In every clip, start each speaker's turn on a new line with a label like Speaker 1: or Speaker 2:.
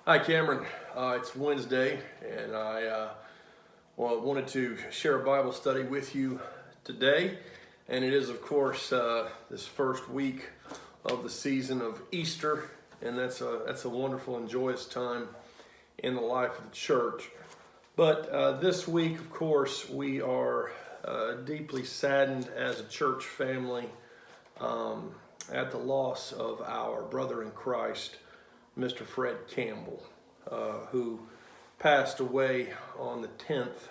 Speaker 1: Hi, Cameron. It's Wednesday, and I wanted to share a Bible study with you today. And it is, of course, this first week of the season of Easter, and that's a wonderful and joyous time in the life of the church. But this week, of course, we are deeply saddened as a church family at the loss of our brother in Christ, Mr. Fred Campbell, who passed away on the 10th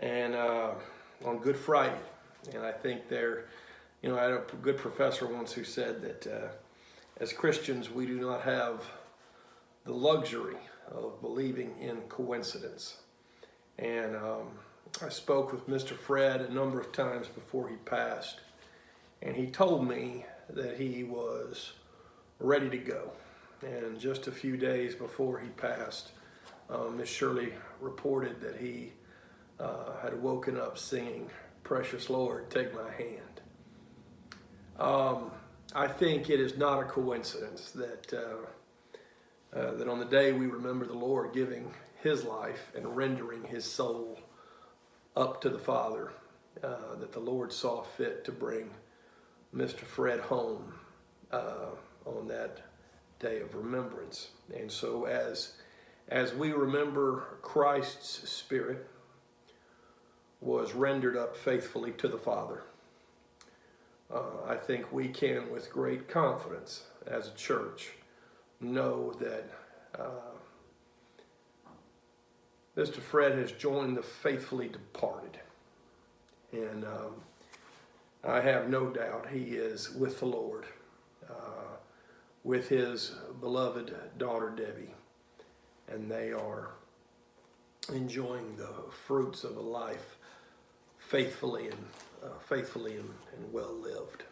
Speaker 1: and on Good Friday. And I think I had a good professor once who said that as Christians, we do not have the luxury of believing in coincidence. And I spoke with Mr. Fred a number of times before he passed, and he told me that he was ready to go. And just a few days before he passed, Miss Shirley reported that he had woken up singing, "Precious Lord, take my hand." I think it is not a coincidence that on the day we remember the Lord giving his life and rendering his soul up to the Father, that the Lord saw fit to bring Mr. Fred home on that day of remembrance. And so as we remember Christ's spirit was rendered up faithfully to the Father, I think we can with great confidence as a church know that Mr. Fred has joined the faithfully departed. And I have no doubt he is with the Lord, with his beloved daughter Debbie, and they are enjoying the fruits of a life faithfully and well lived.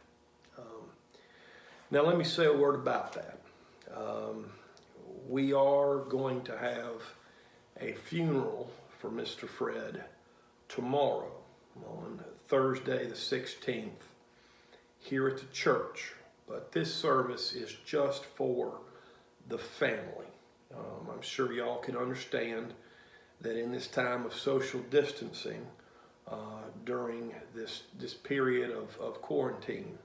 Speaker 1: Now let me say a word about that. We are going to have a funeral for Mr. Fred tomorrow on Thursday the 16th here at the church. But this service is just for the family. I'm sure y'all can understand that in this time of social distancing, during this period of quarantine,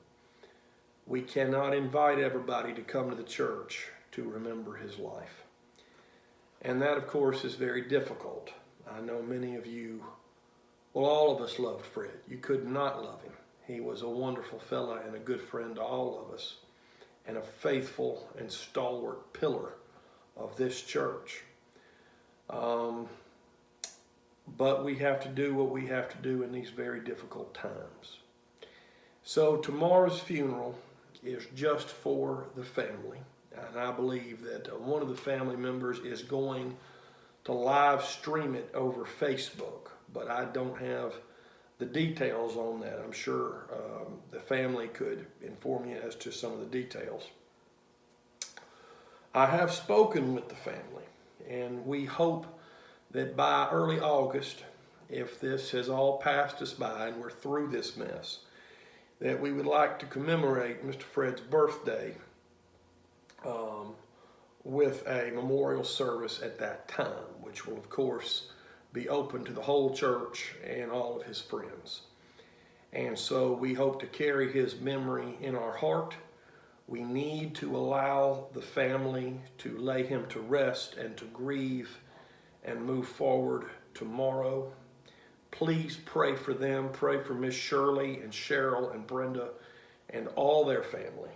Speaker 1: we cannot invite everybody to come to the church to remember his life. And that, of course, is very difficult. I know many of you, well, all of us loved Fred. You could not love him. He was a wonderful fella and a good friend to all of us, and a faithful and stalwart pillar of this church. But we have to do what we have to do in these very difficult times. So tomorrow's funeral is just for the family. And I believe that one of the family members is going to live stream it over Facebook. But I don't have the details on that. I'm sure the family could inform you as to some of the details. I have spoken with the family, and we hope that by early August, if this has all passed us by and we're through this mess, that we would like to commemorate Mr. Fred's birthday with a memorial service at that time, which will, of course, be open to the whole church and all of his friends. And so we hope to carry his memory in our heart. We need to allow the family to lay him to rest and to grieve and move forward tomorrow. Please pray for them. Pray for Miss Shirley and Cheryl and Brenda and all their family.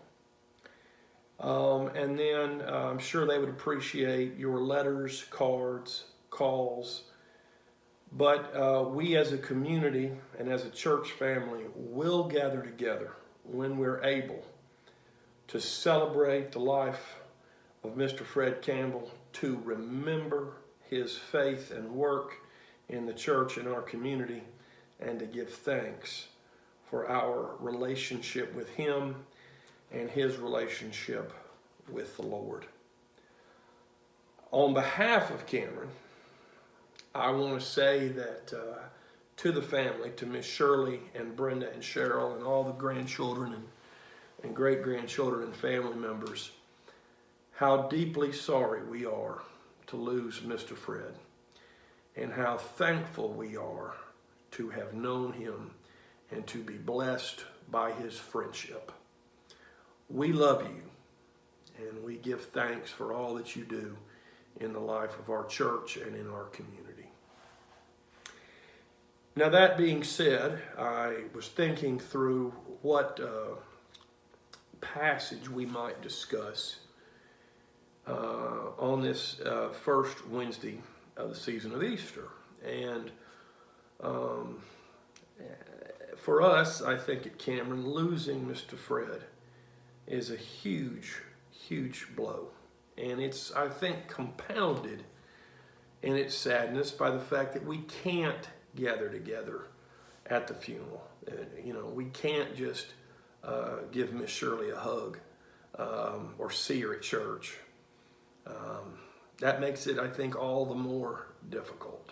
Speaker 1: And then I'm sure they would appreciate your letters, cards, calls. But we as a community and as a church family will gather together when we're able to celebrate the life of Mr. Fred Campbell, to remember his faith and work in the church and our community, and to give thanks for our relationship with him and his relationship with the Lord. On behalf of Cameron, I want to say that to the family, to Miss Shirley and Brenda and Cheryl and all the grandchildren and great-grandchildren and family members, how deeply sorry we are to lose Mr. Fred, and how thankful we are to have known him and to be blessed by his friendship. We love you, and we give thanks for all that you do in the life of our church and in our community. Now, that being said, I was thinking through what passage we might discuss on this first Wednesday of the season of Easter. And for us, I think at Cameron, losing Mr. Fred is a huge, huge blow. And it's, I think, compounded in its sadness by the fact that we can't gather together at the funeral. You know, we can't just give Miss Shirley a hug or see her at church. That makes it, I think, all the more difficult.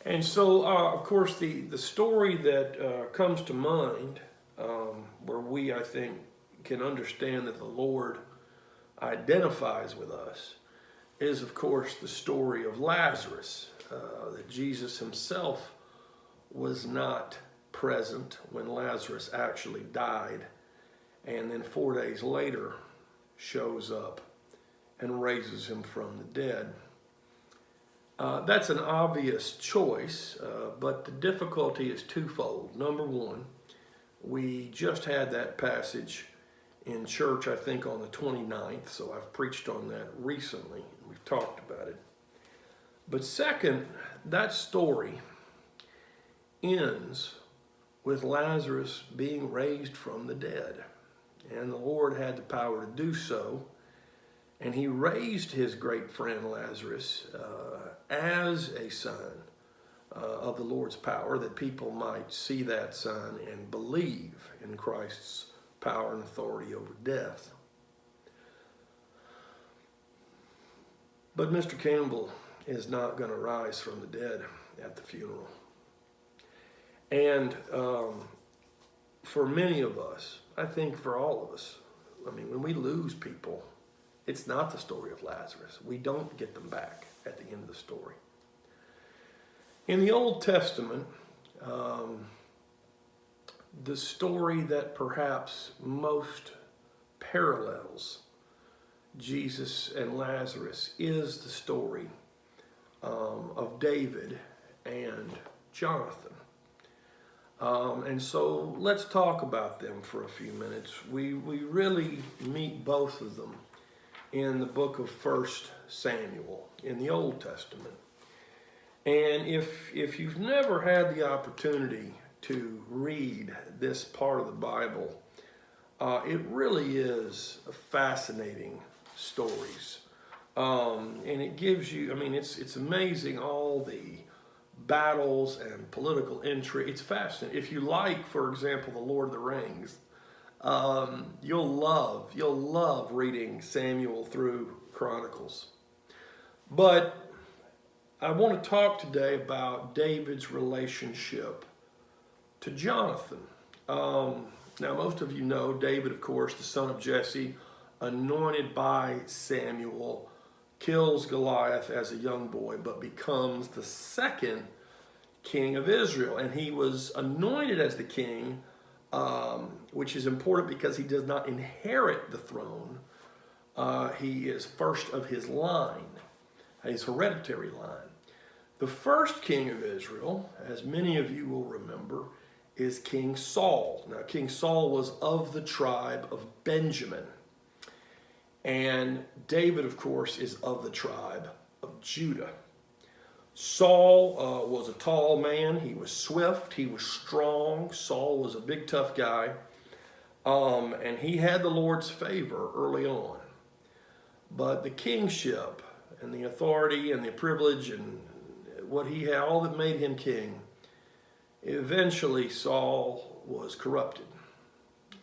Speaker 1: And so, of course, the story that comes to mind, where we, I think, can understand that the Lord identifies with us, is, of course, the story of Lazarus, that Jesus himself was not present when Lazarus actually died, and then 4 days later shows up and raises him from the dead. That's an obvious choice, but the difficulty is twofold. Number one, we just had that passage in church, I think, on the 29th, so I've preached on that recently. We've talked about it. But second, that story ends with Lazarus being raised from the dead. And the Lord had the power to do so. And he raised his great friend Lazarus as a sign of the Lord's power, that people might see that sign and believe in Christ's power and authority over death. But Mr. Campbell is not going to rise from the dead at the funeral. And for many of us, I think for all of us, I mean, when we lose people, it's not the story of Lazarus. We don't get them back at the end of the story. In the Old Testament, the story that perhaps most parallels Jesus and Lazarus is the story of David and Jonathan. And so let's talk about them for a few minutes. We really meet both of them in the book of 1 Samuel in the Old Testament. And if you've never had the opportunity to read this part of the Bible, it really is fascinating stories. And it gives you, I mean, it's amazing, all the battles and political intrigue. It's fascinating. If you like, for example, The Lord of the Rings, you'll love reading Samuel through Chronicles. But I want to talk today about David's relationship to Jonathan. Now, most of you know David, of course, the son of Jesse, anointed by Samuel, kills Goliath as a young boy, but becomes the second king of Israel. And he was anointed as the king, which is important because he does not inherit the throne. He is first of his line, his hereditary line. The first king of Israel, as many of you will remember, is King Saul. Now, King Saul was of the tribe of Benjamin. And David, of course, is of the tribe of Judah. Saul was a tall man. He was swift. He was strong. Saul was a big, tough guy. And he had the Lord's favor early on. But the kingship and the authority and the privilege and what he had, all that made him king, eventually Saul was corrupted.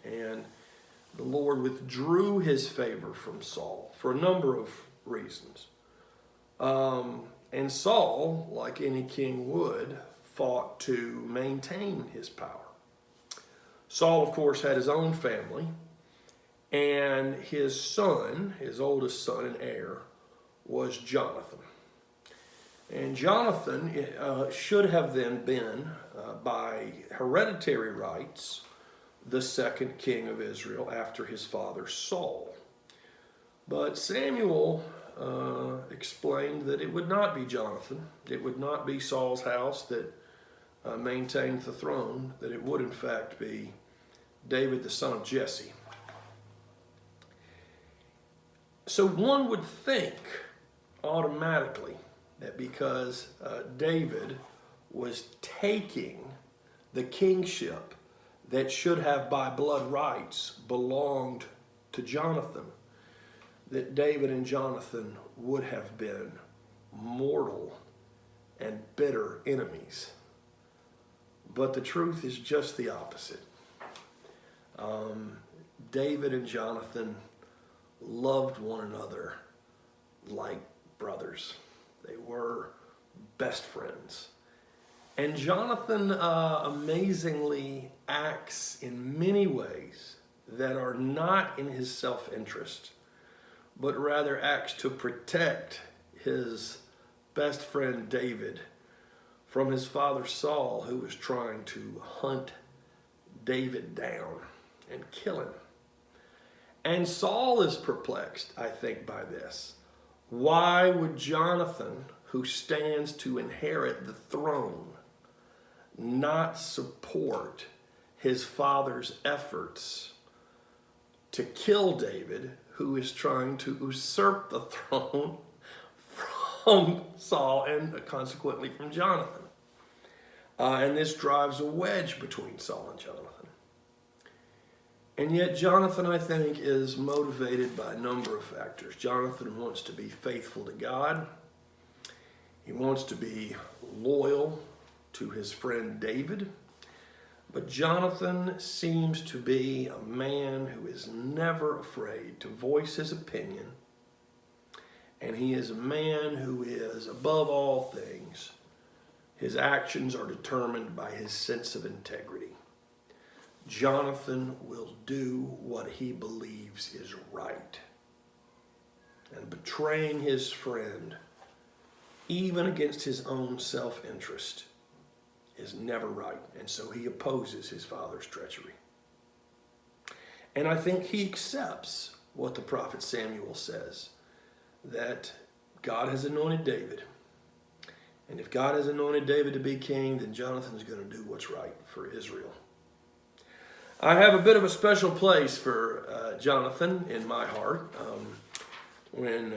Speaker 1: And the Lord withdrew his favor from Saul for a number of reasons. And Saul, like any king would, fought to maintain his power. Saul, of course, had his own family, And his son, his oldest son and heir, was Jonathan. And Jonathan should have then been, by hereditary rights, the second king of Israel after his father Saul. But Samuel explained that it would not be Jonathan, it would not be Saul's house that maintained the throne, that it would in fact be David the son of Jesse. So one would think automatically that because David was taking the kingship that should have by blood rights belonged to Jonathan, that David and Jonathan would have been mortal and bitter enemies. But the truth is just the opposite. David and Jonathan loved one another like brothers. They were best friends. And Jonathan amazingly acts in many ways that are not in his self-interest, but rather acts to protect his best friend David from his father Saul, who was trying to hunt David down and kill him. And Saul is perplexed, I think, by this. Why would Jonathan, who stands to inherit the throne, not support his father's efforts to kill David, who is trying to usurp the throne from Saul and consequently from Jonathan? And this drives a wedge between Saul and Jonathan. And yet Jonathan, I think, is motivated by a number of factors. Jonathan wants to be faithful to God. He wants to be loyal to his friend David. But Jonathan seems to be a man who is never afraid to voice his opinion. And he is a man who is, above all things, his actions are determined by his sense of integrity. Jonathan will do what he believes is right. And betraying his friend, even against his own self-interest, is never right. And so he opposes his father's treachery. And I think he accepts what the prophet Samuel says, that God has anointed David. And if God has anointed David to be king, then Jonathan's going to do what's right for Israel. I have a bit of a special place for Jonathan in my heart. When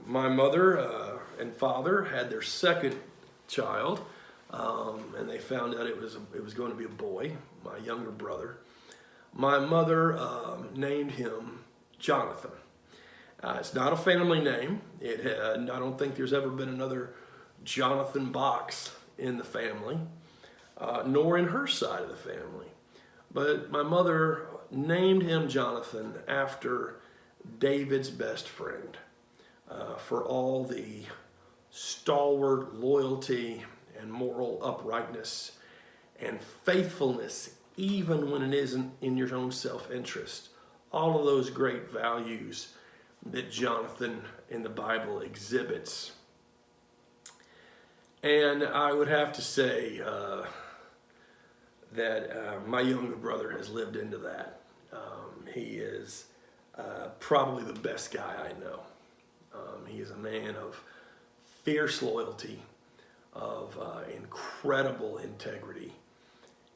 Speaker 1: my mother and father had their second child, and they found out it was going to be a boy, my younger brother, my mother named him Jonathan. It's not a family name. I don't think there's ever been another Jonathan Box in the family, nor in her side of the family. But my mother named him Jonathan after David's best friend, for all the stalwart loyalty and moral uprightness and faithfulness, even when it isn't in your own self-interest. All of those great values that Jonathan in the Bible exhibits. And I would have to say that my younger brother has lived into that. He is probably the best guy I know. He is a man of fierce loyalty, of incredible integrity,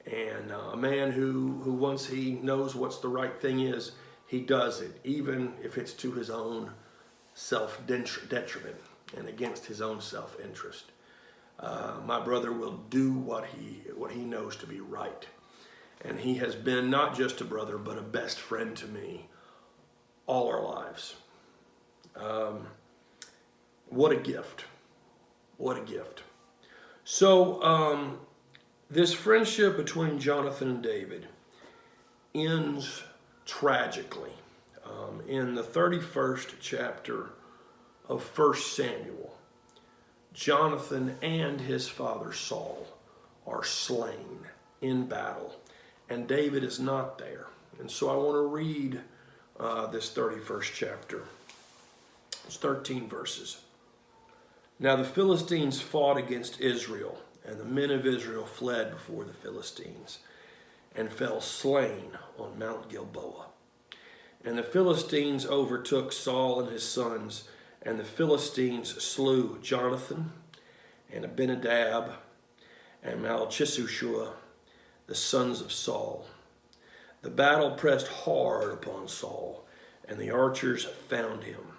Speaker 1: and a man who once he knows what's the right thing is, he does it, even if it's to his own self-detriment and against his own self-interest. My brother will do what he knows to be right. And he has been not just a brother, but a best friend to me all our lives. What a gift. What a gift. So this friendship between Jonathan and David ends tragically in the 31st chapter of 1 Samuel. Jonathan and his father Saul are slain in battle, and David is not there. And so I want to read this 31st chapter. It's 13 verses. Now the Philistines fought against Israel, and the men of Israel fled before the Philistines, and fell slain on Mount Gilboa. And the Philistines overtook Saul and his sons, and the Philistines slew Jonathan, and Abinadab, and Malchishua, the sons of Saul. The battle pressed hard upon Saul, and the archers found him,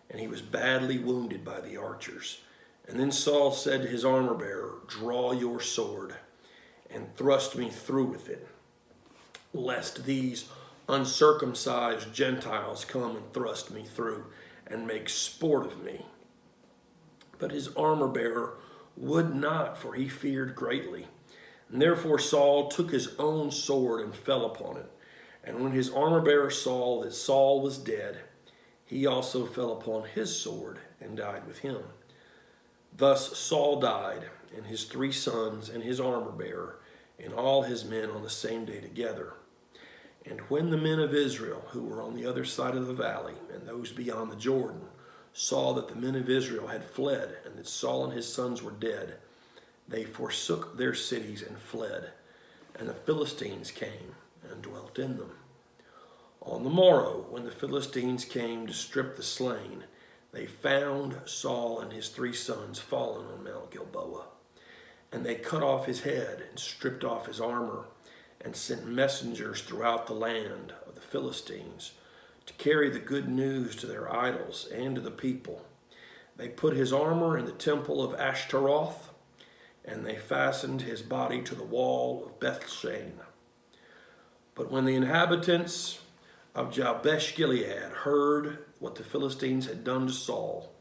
Speaker 1: and he was badly wounded by the archers. And then Saul said to his armor-bearer, "Draw your sword, and thrust me through with it, lest these uncircumcised Gentiles come and thrust me through, and make sport of me." But his armor-bearer would not, for he feared greatly. And therefore Saul took his own sword and fell upon it. And when his armor-bearer saw that Saul was dead, he also fell upon his sword and died with him. Thus Saul died, and his 3 sons, and his armor-bearer, and all his men on the same day together. And when the men of Israel, who were on the other side of the valley, and those beyond the Jordan, saw that the men of Israel had fled, and that Saul and his sons were dead, they forsook their cities and fled, and the Philistines came and dwelt in them. On the morrow, when the Philistines came to strip the slain, they found Saul and his 3 sons fallen on Mount Gilboa. And they cut off his head and stripped off his armor, and sent messengers throughout the land of the Philistines to carry the good news to their idols and to the people. They put his armor in the temple of Ashtaroth, and they fastened his body to the wall of Bethshan. But when the inhabitants of Jabesh Gilead heard what the Philistines had done to Saul,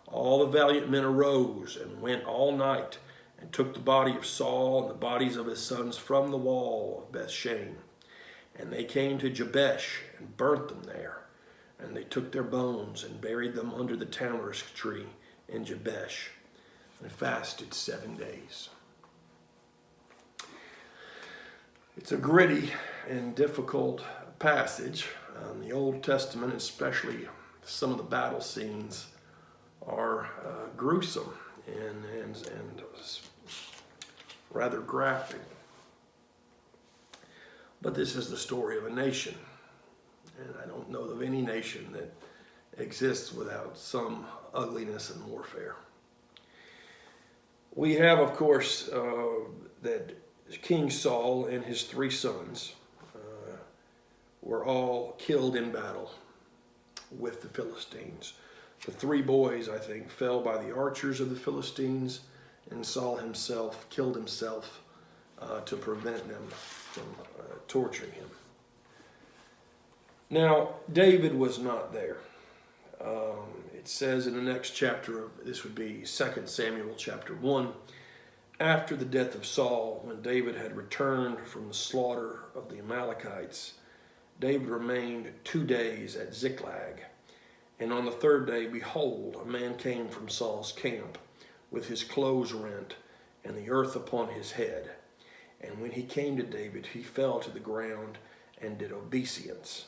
Speaker 1: all the valiant men arose and went all night and took the body of Saul and the bodies of his sons from the wall of Bethshan. And they came to Jabesh and burnt them there. And they took their bones and buried them under the tamarisk tree in Jabesh, and fasted 7 days. It's a gritty and difficult passage. The Old Testament, especially some of the battle scenes, are gruesome and rather graphic. But this is the story of a nation, and I don't know of any nation that exists without some ugliness and warfare. We have, of course, that King Saul and his 3 sons were all killed in battle with the Philistines. The 3 boys, I think, fell by the archers of the Philistines, and Saul himself killed himself to prevent them from torturing him. Now, David was not there. It says in the next chapter, this would be 2 Samuel chapter 1, after the death of Saul, when David had returned from the slaughter of the Amalekites, David remained 2 days at Ziklag. And on the 3rd day, behold, a man came from Saul's camp with his clothes rent and the earth upon his head. And when he came to David, he fell to the ground and did obeisance.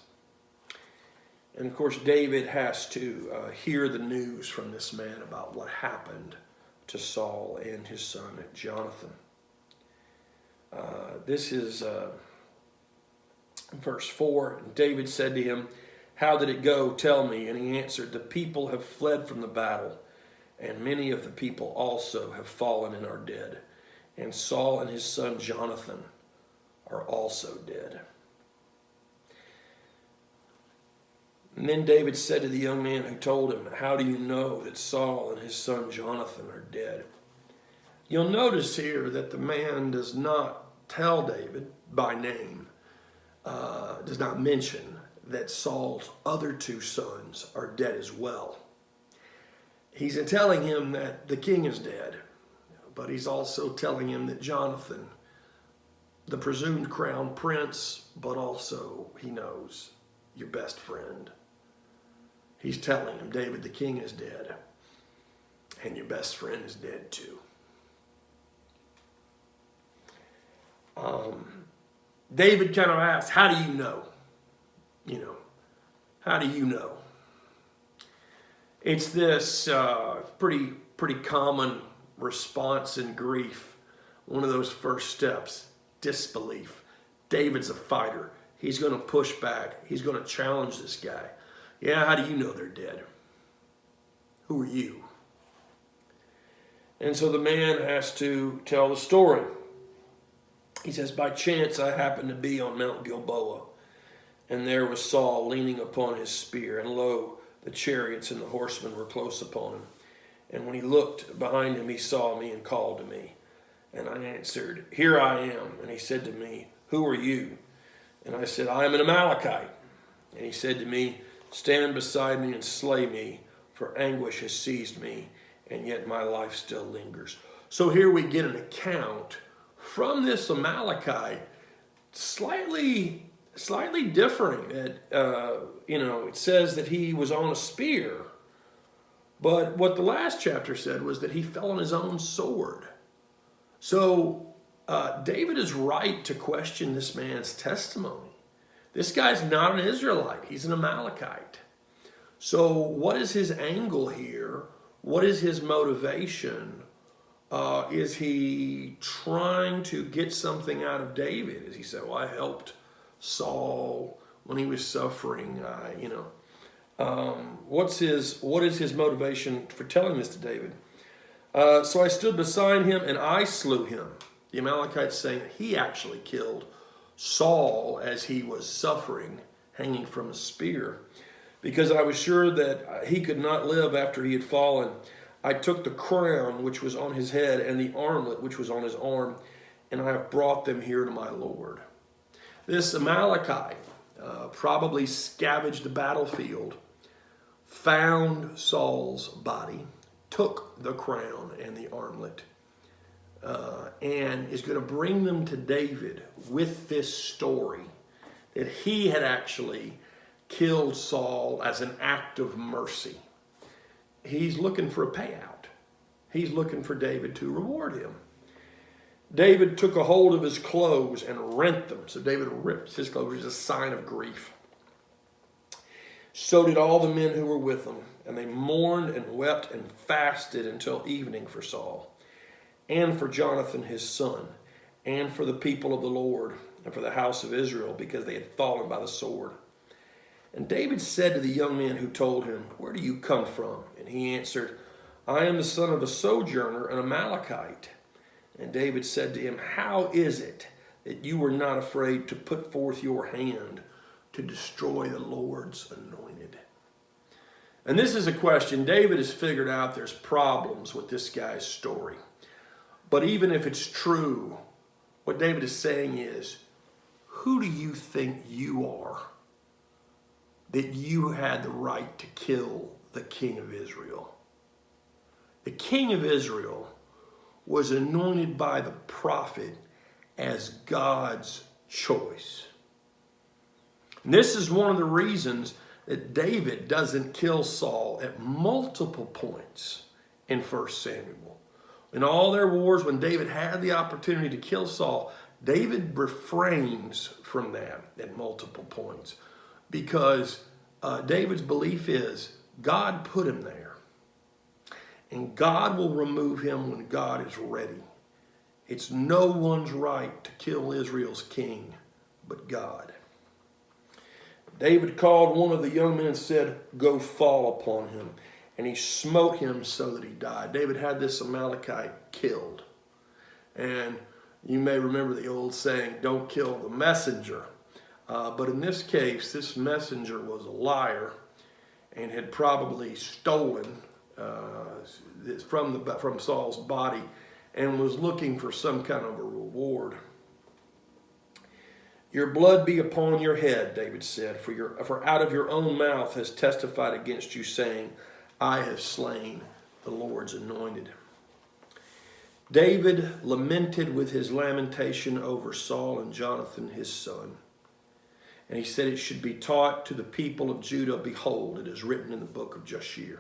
Speaker 1: And of course, David has to hear the news from this man about what happened to Saul and his son Jonathan. This is verse 4. David said to him, "How did it go? Tell me." And he answered, "The people have fled from the battle, and many of the people also have fallen and are dead. And Saul and his son Jonathan are also dead." And then David said to the young man who told him, "How do you know that Saul and his son Jonathan are dead?" You'll notice here that the man does not tell David by name, does not mention that Saul's other 2 sons are dead as well. He's telling him that the king is dead, but he's also telling him that Jonathan, the presumed crown prince, but also he knows your best friend. He's telling him, David, the king is dead, and your best friend is dead too. David kind of asks, "How do you know? how do you know? It's this pretty common response in grief. One of those first steps, disbelief. David's a fighter. He's going to push back. He's going to challenge this guy. Yeah, how do you know they're dead? Who are you? And so the man has to tell the story. He says, by chance I happened to be on Mount Gilboa, and there was Saul leaning upon his spear, and lo, the chariots and the horsemen were close upon him. And when he looked behind him, he saw me and called to me. And I answered, here I am. And he said to me, who are you? And I said, I am an Amalekite. And he said to me, stand beside me and slay me, for anguish has seized me, and yet my life still lingers. So here we get an account from this Amalekite, slightly differing. It says that he was on a spear, but what the last chapter said was that he fell on his own sword. So David is right to question this man's testimony. This guy's not an Israelite. He's an Amalekite. So what is his angle here? What is his motivation? Is he trying to get something out of David? As he said, well, I helped Saul when he was suffering, what is his motivation for telling this to David? So I stood beside him and I slew him. The Amalekites saying that he actually killed Saul as he was suffering, hanging from a spear, because I was sure that he could not live after he had fallen. I took the crown which was on his head and the armlet which was on his arm, and I have brought them here to my Lord. This Amalekite probably scavenged the battlefield, found Saul's body, took the crown and the armlet, and is going to bring them to David with this story that he had actually killed Saul as an act of mercy. He's looking for a payout. He's looking for David to reward him. David took a hold of his clothes and rent them. So David ripped his clothes, which is a sign of grief. So did all the men who were with him, and they mourned and wept and fasted until evening for Saul, and for Jonathan his son, and for the people of the Lord, and for the house of Israel, because they had fallen by the sword. And David said to the young men who told him, where do you come from? And he answered, I am the son of a sojourner, an Amalekite. And David said to him, how is it that you were not afraid to put forth your hand to destroy the Lord's anointed? And this is a question. David has figured out there's problems with this guy's story. But even if it's true, what David is saying is, who do you think you are that you had the right to kill the king of Israel? The king of Israel was anointed by the prophet as God's choice. And this is one of the reasons that David doesn't kill Saul at multiple points in 1 Samuel. In all their wars, when David had the opportunity to kill Saul, David refrains from that at multiple points, because David's belief is God put him there, and God will remove him when God is ready. It's no one's right to kill Israel's king but God. David called one of the young men and said, go fall upon him. And he smote him so that he died. David had this Amalekite killed. And you may remember the old saying, don't kill the messenger. But in this case, this messenger was a liar and had probably stolen from Saul's body and was looking for some kind of a reward. Your blood be upon your head, David said, for out of your own mouth has testified against you, saying, I have slain the Lord's anointed. David lamented with his lamentation over Saul and Jonathan his son. And he said it should be taught to the people of Judah, behold, it is written in the book of Jashir.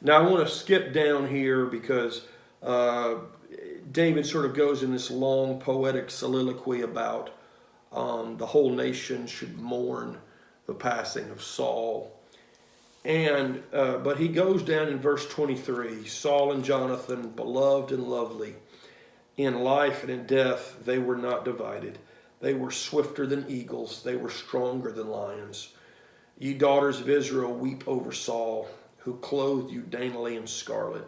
Speaker 1: Now I want to skip down here because David sort of goes in this long poetic soliloquy about the whole nation should mourn the passing of Saul. And but he goes down in verse 23, Saul and Jonathan, beloved and lovely, in life and in death they were not divided. They were swifter than eagles, they were stronger than lions. Ye daughters of Israel, weep over Saul, who clothed you daintily in scarlet,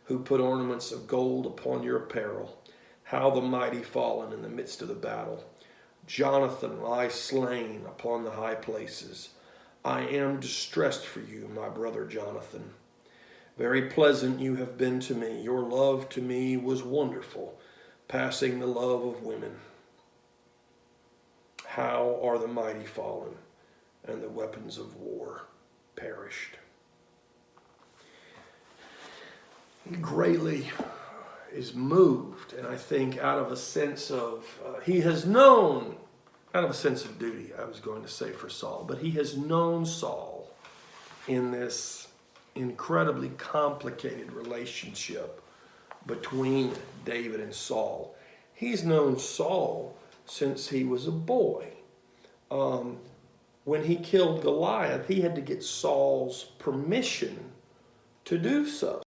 Speaker 1: who put ornaments of gold upon your apparel. How the mighty fallen in the midst of the battle. Jonathan lies slain upon the high places. I am distressed for you, my brother Jonathan. Very pleasant you have been to me. Your love to me was wonderful, passing the love of women. How are the mighty fallen, and the weapons of war perished. He greatly is moved, and I think out of a sense of, he has known, out of a sense of duty, I was going to say for Saul, but he has known Saul in this incredibly complicated relationship between David and Saul. He's known Saul since he was a boy. When he killed Goliath, he had to get Saul's permission to do so.